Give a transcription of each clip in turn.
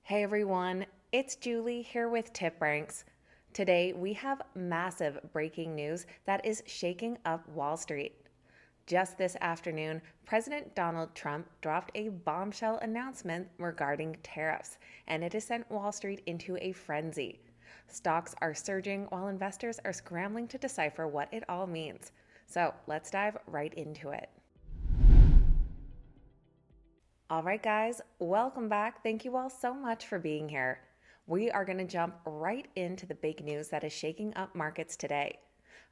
Hey everyone, it's Julie here with TipRanks. Today we have massive breaking news that is shaking up Wall Street. Just this afternoon, President Donald Trump dropped a bombshell announcement regarding tariffs, and it has sent Wall Street into a frenzy. Stocks are surging while investors are scrambling to decipher what it all means. So let's dive right into it. All right, guys, welcome back. Thank you all so much for being here. We are going to jump right into the big news that is shaking up markets today.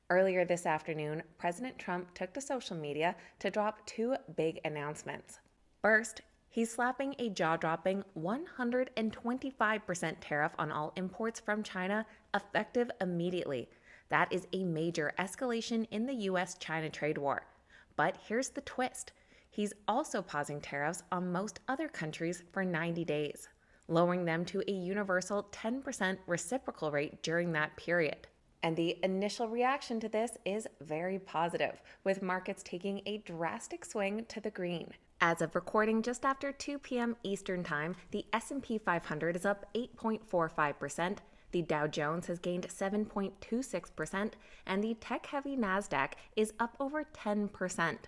Earlier this afternoon, President Trump took to social media to drop two big announcements. First, he's slapping a jaw-dropping 125% tariff on all imports from China, effective immediately. That is a major escalation in the US-China trade war. But here's the twist. He's also pausing tariffs on most other countries for 90 days, lowering them to a universal 10% reciprocal rate during that period. And the initial reaction to this is very positive, with markets taking a drastic swing to the green. As of recording just after 2 p.m. Eastern Time, the S&P 500 is up 8.45%, the Dow Jones has gained 7.26%, and the tech-heavy Nasdaq is up over 10%.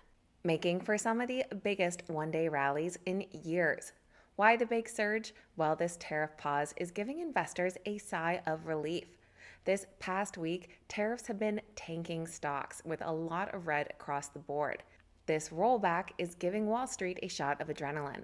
Making for some of the biggest one-day rallies in years. Why the big surge? Well, this tariff pause is giving investors a sigh of relief. This past week, tariffs have been tanking stocks with a lot of red across the board. This rollback is giving Wall Street a shot of adrenaline.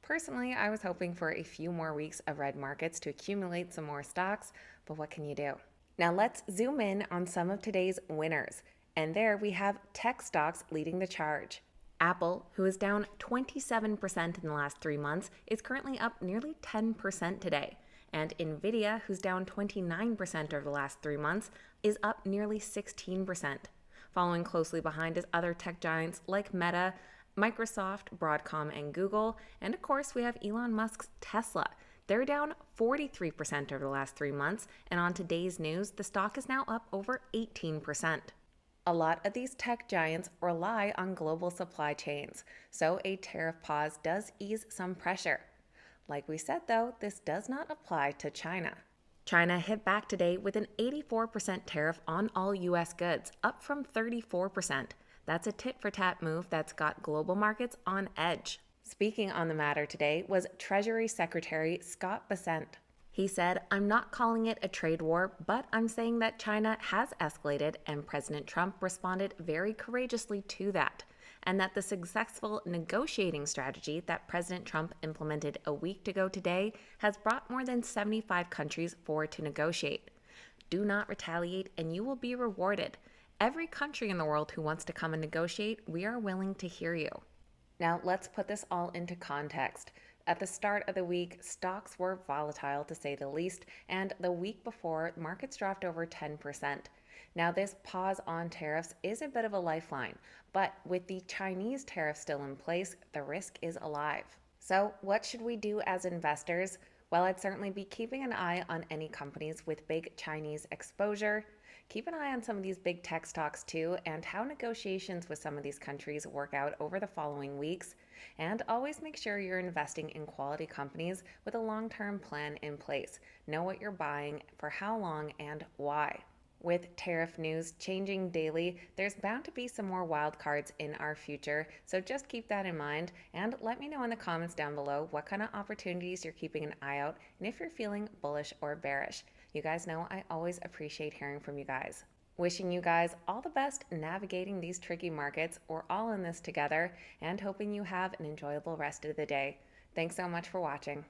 Personally, I was hoping for a few more weeks of red markets to accumulate some more stocks, but what can you do? Now let's zoom in on some of today's winners. And there we have tech stocks leading the charge. Apple, who is down 27% in the last 3 months, is currently up nearly 10% today. And Nvidia, who's down 29% over the last 3 months, is up nearly 16%. Following closely behind is other tech giants like Meta, Microsoft, Broadcom, and Google. And of course, we have Elon Musk's Tesla. They're down 43% over the last 3 months. And on today's news, the stock is now up over 18%. A lot of these tech giants rely on global supply chains, so a tariff pause does ease some pressure. Like we said though, this does not apply to China. China hit back today with an 84% tariff on all US goods, up from 34%. That's a tit-for-tat move that's got global markets on edge. Speaking on the matter today was Treasury Secretary Scott Bessent. He said, "I'm not calling it a trade war, but I'm saying that China has escalated, and President Trump responded very courageously to that, and that the successful negotiating strategy that President Trump implemented a week ago today has brought more than 75 countries forward to negotiate. Do not retaliate, and you will be rewarded. Every country in the world who wants to come and negotiate, we are willing to hear you." Now, let's put this all into context. At the start of the week, stocks were volatile to say the least, and the week before, markets dropped over 10%. Now, this pause on tariffs is a bit of a lifeline, but with the Chinese tariff still in place, the risk is alive. So, what should we do as investors? Well, I'd certainly be keeping an eye on any companies with big Chinese exposure. Keep an eye on some of these big tech stocks too, and how negotiations with some of these countries work out over the following weeks. And always make sure you're investing in quality companies with a long-term plan in place. Know what you're buying, for how long, and why. With tariff news changing daily, there's bound to be some more wild cards in our future, so just keep that in mind, and let me know in the comments down below what kind of opportunities you're keeping an eye out, and if you're feeling bullish or bearish. You guys know I always appreciate hearing from you guys. Wishing you guys all the best navigating these tricky markets. We're all in this together, and hoping you have an enjoyable rest of the day. Thanks so much for watching.